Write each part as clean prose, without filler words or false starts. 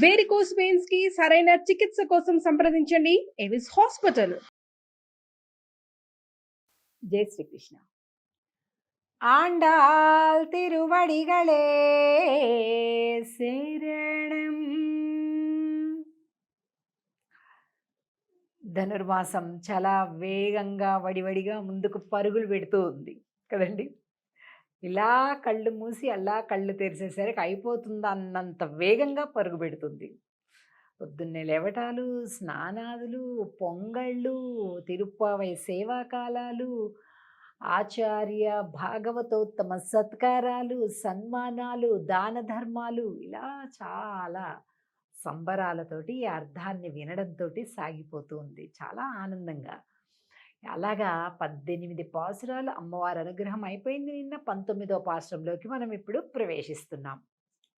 Varicose veins కి సరైన చికిత్స కోసం సంప్రదించండి ఎవిస్ హాస్పిటల్. జై శ్రీకృష్ణ. ఆండాల్ తిరువడిగళే శరణం. ధనుర్మాసం చాలా వేగంగా వడివడిగా ముందుకు పరుగులు పెడుతూ ఉంది కదండి. ఇలా కళ్ళు మూసి అలా కళ్ళు తెరిచేసరికి అయిపోతుందా అన్నంత వేగంగా పరుగు పెడుతుంది. పొద్దున్నే లేవటాలు, స్నానాదులు, పొంగళ్ళు, తిరుప్పావై సేవాకాలాలు, ఆచార్య భాగవతోత్తమ సత్కారాలు, సన్మానాలు, దాన ధర్మాలు, ఇలా చాలా సంబరాలతోటి ఈ అర్థాన్ని వినడంతో సాగిపోతూ ఉంది చాలా ఆనందంగా. అలాగా 18 పాసురాలు అమ్మవారి అనుగ్రహం అయిపోయింది. నిన్న 19వ పాసురంలోకి మనం ఇప్పుడు ప్రవేశిస్తున్నాం.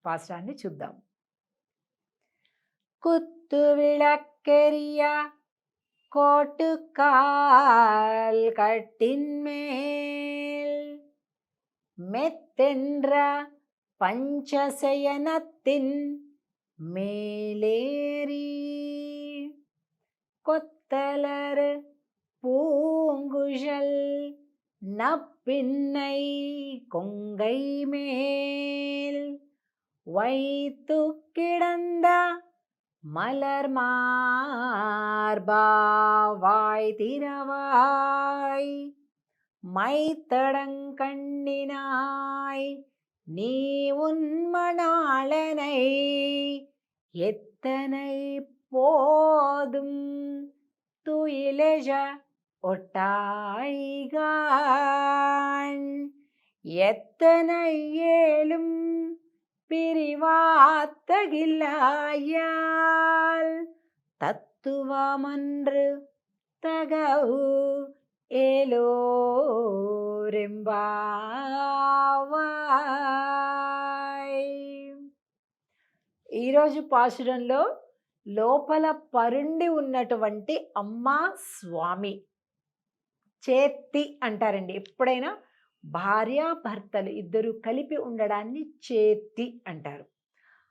పాసురాన్ని చూద్దాం. குத்து விளக்கெரிய கோட்டுக்கால் கட்டின்மேல் மெத்தென்ற பஞ்சசயனத்தின் மேலேறி கொத்தலர் பூங்குழல் நப்பின்னை கொங்கை மேல் வைத்து கிடந்த மலர் மார்பா வாய் திறவாய் மைத்தடங்கண்ணினாய் நீ உன்மணாளனை எத்தனை போதும் துயிலெழ ஒட்டாய்கான் எத்தனை ஏழும் பிரிவாத்தகில்லாயால் தத்துவமன்று தகவு ఏలోరెంబావాయ్. ఈరోజు పాశురంలో లోపల పరుండి ఉన్నటువంటి అమ్మా స్వామి చేత్తి అంటారండి. ఎప్పుడైనా భార్యాభర్తలు ఇద్దరు కలిపి ఉండడాన్ని చేత్తి అంటారు.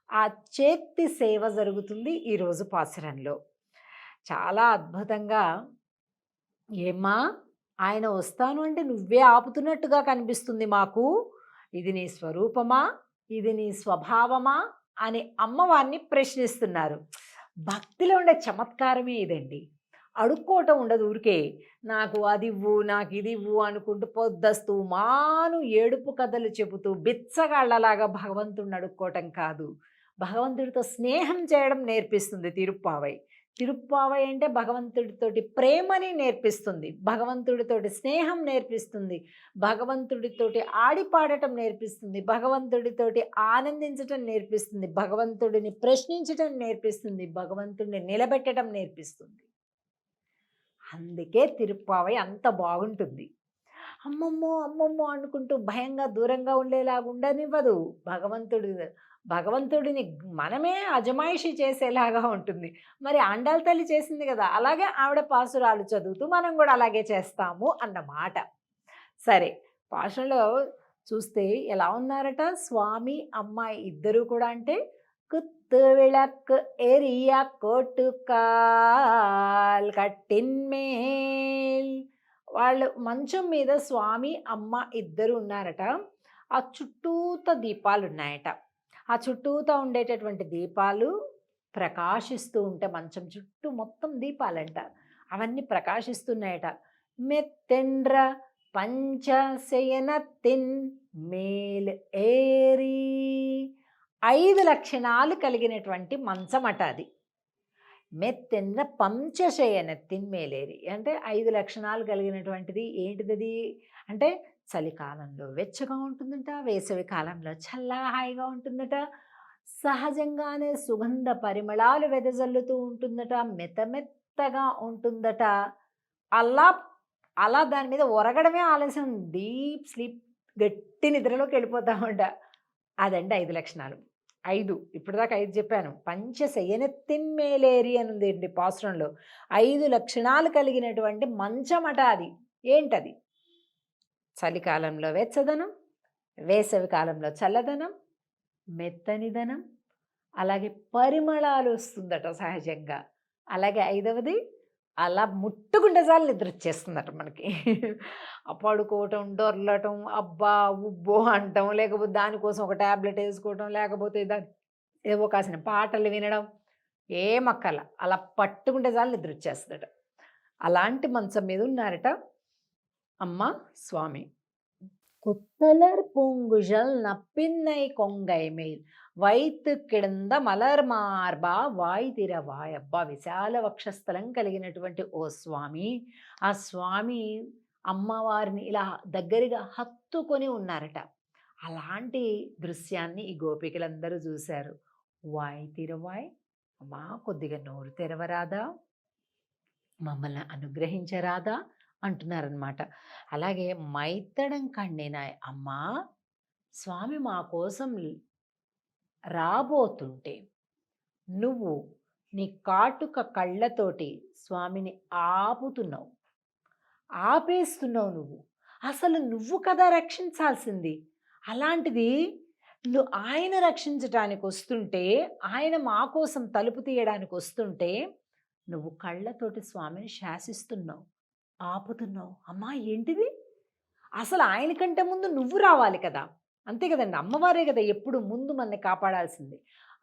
ఆ చేత్తి సేవ జరుగుతుంది ఈరోజు పాశురంలో. చాలా అద్భుతంగా, ఏమ్మా ఆయన వస్తాను అంటే నువ్వే ఆపుతున్నట్టుగా కనిపిస్తుంది మాకు, ఇది నీ స్వరూపమా, ఇది నీ స్వభావమా అని అమ్మవారిని ప్రశ్నిస్తున్నారు. భక్తిలో ఉండే చమత్కారమే ఇదండి. అడుక్కోవటం ఉండదు. ఊరికే నాకు అది ఇవ్వు, నాకు ఇది ఇవ్వు అనుకుంటూ పొద్దస్తూ మాను ఏడుపు కథలు చెబుతూ బిచ్చగాళ్లలాగా భగవంతుడిని అడుక్కోవటం కాదు. భగవంతుడితో స్నేహం చేయడం నేర్పిస్తుంది తిరుప్పావై. తిరుప్పావై అంటే భగవంతుడితోటి ప్రేమని నేర్పిస్తుంది, భగవంతుడితోటి స్నేహం నేర్పిస్తుంది, భగవంతుడితోటి ఆడిపాడటం నేర్పిస్తుంది, భగవంతుడితోటి ఆనందించటం నేర్పిస్తుంది, భగవంతుడిని ప్రశ్నించటం నేర్పిస్తుంది, భగవంతుడిని నిలబెట్టడం నేర్పిస్తుంది. అందుకే తిరుప్పావై అంత బాగుంటుంది. అమ్మమ్మో అమ్మమ్మో అనుకుంటూ భయంగా దూరంగా ఉండేలాగా ఉండనివ్వదు. భగవంతుడిని మనమే అజమాయిషి చేసేలాగా ఉంటుంది. మరి ఆండాళ్ళ తల్లి చేసింది కదా, అలాగే ఆవిడ పాసురాలు చదువుతూ మనం కూడా అలాగే చేస్తాము అన్నమాట. సరే, పాసురంలో చూస్తే ఎలా ఉన్నారట స్వామి అమ్మాయి ఇద్దరు కూడా అంటే குத்து விளக்கு எரிய కోటుకాల్ కట్టిన్మేల్. వాళ్ళు మంచం మీద స్వామి అమ్మ ఇద్దరు ఉన్నారట. ఆ చుట్టూత దీపాలు ఉన్నాయట. ఆ చుట్టూతా ఉండేటటువంటి దీపాలు ప్రకాశిస్తూ ఉంటే మంచం చుట్టూ మొత్తం దీపాలంట, అవన్నీ ప్రకాశిస్తున్నాయట. మెత్తెండ్ర పంచశయనతిన్ మేల్ ఏరి. 5 లక్షణాలు కలిగినటువంటి మంచమట అది. మెత్తెండ్ర పంచశయనతిన్ మేలేరి అంటే 5 లక్షణాలు కలిగినటువంటిది. ఏంటిది అంటే చలికాలంలో వెచ్చగా ఉంటుందట, వేసవి కాలంలో చల్లగా హాయిగా ఉంటుందట, సహజంగానే సుగంధ పరిమళాలు వెదజల్లుతూ ఉంటుందట, మెత్తమెత్తగా ఉంటుందట. అలా అలా దాని మీద ఒరగడమే ఆలస్యం, డీప్ స్లీప్, గట్టి నిద్రలోకి వెళ్ళిపోతామంట. అదండి 5 లక్షణాలు. 5 ఇప్పుడు దాకా 5 చెప్పాను. పంచశయనతిన్ మేలేరి అని ఉంది పాసురంలో. 5 లక్షణాలు కలిగినటువంటి మంచమట అది. ఏంటది? చలికాలంలో వెచ్చదనం, వేసవి కాలంలో చల్లదనం, మెత్తనిదనం, అలాగే పరిమళాలు వస్తుందట సహజంగా. అలాగే ఐదవది అలా ముట్టుకుంటే చాలు నిద్ర వచ్చేస్తుందట మనకి. పడుకోవటం, డొర్లటం, అబ్బా! ఉబ్బో అంటం, లేకపోతే దానికోసం ఒక టాబ్లెట్ ఏసుకోవటం, లేకపోతే ఏవో కాసిన పాటలు వినడం, ఏం అక్కర్ల. అలా పట్టుకుంటే చాలు నిద్ర వచ్చేస్తదట. అలాంటి మంచం మీద ఉన్నారట అమ్మ, స్వామి. "குத்தலர் பூங்குழல் நப்பின்னை கொங்கை மேல் వైతు కిడంద మలర్ మార్బా వాయ్ తిరవాయ్." అబ్బా! విశాల వక్షస్థలం కలిగినటువంటి ఓ స్వామి, ఆ స్వామి అమ్మవారిని ఇలా దగ్గరగా హత్తుకొని ఉన్నారట. అలాంటి దృశ్యాన్ని ఈ గోపికలందరూ చూశారు. "వాయ్ తిరవాయ్, అమ్మా కొద్దిగా నోరు తెరవరాదా, మమ్మల్ని అనుగ్రహించరాదా" అంటున్నారనమాట. అలాగే మైత్తడం కండినాయ్, అమ్మా స్వామి మా కోసం రాబోతుంటే నువ్వు నీ కాటుక కళ్ళతోటి స్వామిని ఆపుతున్నావు, ఆపేస్తున్నావు. అసలు నువ్వు కదా రక్షించాల్సింది. అలాంటిది ఆయన రక్షించటానికి వస్తుంటే, ఆయన మా కోసం తలుపు తీయడానికి వస్తుంటే నువ్వు కళ్ళతోటి స్వామిని శాసిస్తున్నావు, ఆపుతున్నావు. అమ్మా ఏంటిది? అసలు ఆయన కంటే ముందు నువ్వు రావాలి కదా. అంతే కదండి, అమ్మవారే కదా ఎప్పుడు ముందు మనల్ని కాపాడాల్సింది,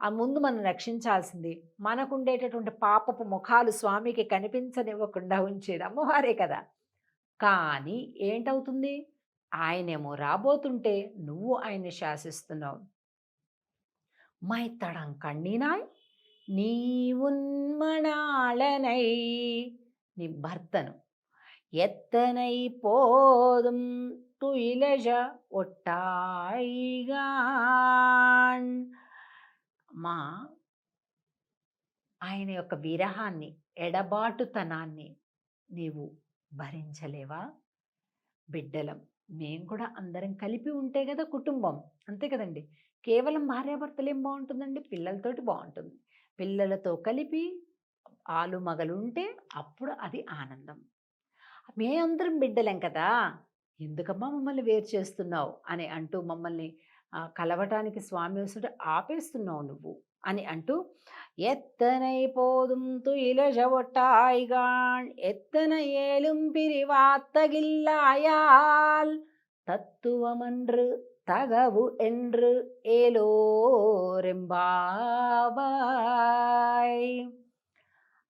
ఆ ముందు మనం రక్షించాల్సింది. మనకుండేటటువంటి పాపపు ముఖాలు స్వామికి కనిపించనివ్వకుండా ఉంచేది అమ్మవారే కదా. కానీ ఏంటవుతుంది, ఆయనేమో రాబోతుంటే నువ్వు ఆయన్ని శాసిస్తున్నావు. మైత్తడం కಣ್ணிనాయ్ నీ ఉన్మణాళనై, నీ భర్తను ఎత్తనై పోదుం తుయిలజ ఒట్టాయిగాన్. మా ఆయన యొక్క విరహాన్ని, ఎడబాటుతనాన్ని నీవు భరించలేవా? బిడ్డలం మేము కూడా అందరం కలిపి ఉంటే కదా కుటుంబం, అంతే కదండి. కేవలం భార్యాభర్తలు ఏం బాగుంటుందండి, పిల్లలతోటి బాగుంటుంది. పిల్లలతో కలిపి ఆలు మగలు ఉంటే అప్పుడు అది ఆనందం. మేమందరం బిడ్డలేం కదా, ఎందుకమ్మా మమ్మల్ని వేరు చేస్తున్నావు అని అంటూ మమ్మల్ని కలవటానికి స్వామి వస్తుంటే ఆపేస్తున్నావు నువ్వు అని అంటూ, ఎత్తనై పోదుం తుయిలజ ఒట్టాయిగాన్ ఎత్తన ఏలుం పిరివాత్తగిల్లాయాల్ తత్తువమన్రు తగవు ఎండ్రు ఏలోరెంబావాయ్.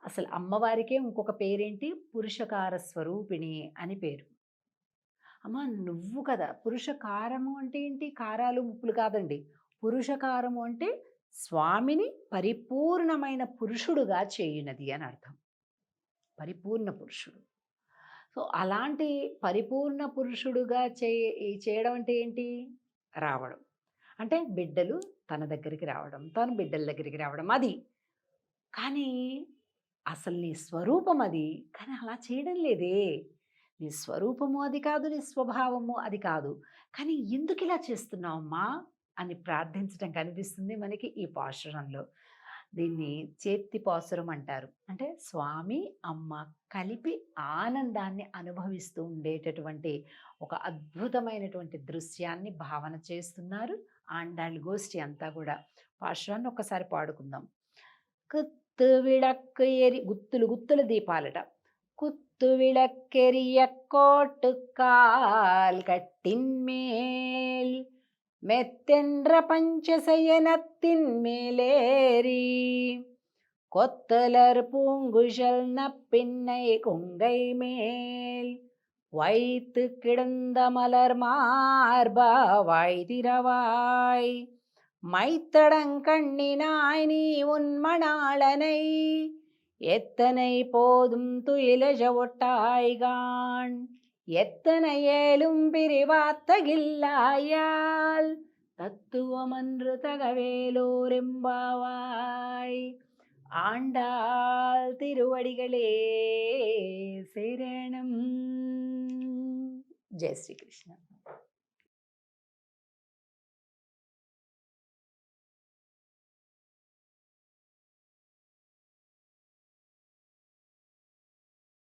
అసలు అమ్మవారికే ఇంకొక పేరేంటి, పురుషకార స్వరూపిణి అని పేరు. అమ్మ నువ్వు కదా, పురుషకారము అంటే ఏంటి, కారాలు ముప్పులు కాదండి. పురుషకారము అంటే స్వామిని పరిపూర్ణమైన పురుషుడుగా చేయునది అని అర్థం, పరిపూర్ణ పురుషుడు. సో అలాంటి పరిపూర్ణ పురుషుడుగా చేయడం అంటే ఏంటి, రావడం అంటే బిడ్డలు తన దగ్గరికి రావడం, తను బిడ్డల దగ్గరికి రావడం, అది. కానీ అసలు నీ స్వరూపం అది, కానీ అలా చేయడం లేదే. నీ స్వరూపము అది కాదు, నీ స్వభావము అది కాదు, కానీ ఎందుకు ఇలా చేస్తున్నావమ్మా అని ప్రార్థించడం కనిపిస్తుంది మనకి ఈ పాశురంలో. దీన్ని చేతి పాసురం అంటారు. అంటే స్వామి అమ్మ కలిపి ఆనందాన్ని అనుభవిస్తూ ఉండేటటువంటి ఒక అద్భుతమైనటువంటి దృశ్యాన్ని భావన చేస్తున్నారు ఆండాళ్ళ గోష్ఠి అంతా కూడా. పాశురాన్ని ఒక్కసారి పాడుకుందాం. కుత్తు విளக்கு ఎరి, గుత్తులు గుత్తుల దీపాలట. குத்து விளக்கெரிய கோட்டுக்கால் கட்டின்மேல் மெத்தென்ற பஞ்சசயனத்தின் மேலேறி கொத்தலர் பூங்குழல் நப்பின்னை கொங்கை மேல் வைத்து கிடந்த மலர் மார்பா வாய் திரவாய் மைத்தடங்கண்ணினாய் நீ உன்மணாளனை எத்தனை போதும் துயிலஜ ஒட்டாய்கான் எத்தனை ஏலும் பிரிவாத்தகில்லாயால் தத்துவமன்று தகவேலோரெம்பாவாய். ஆண்டாள் திருவடிகளே சரணம். ஜெய் ஸ்ரீ கிருஷ்ண.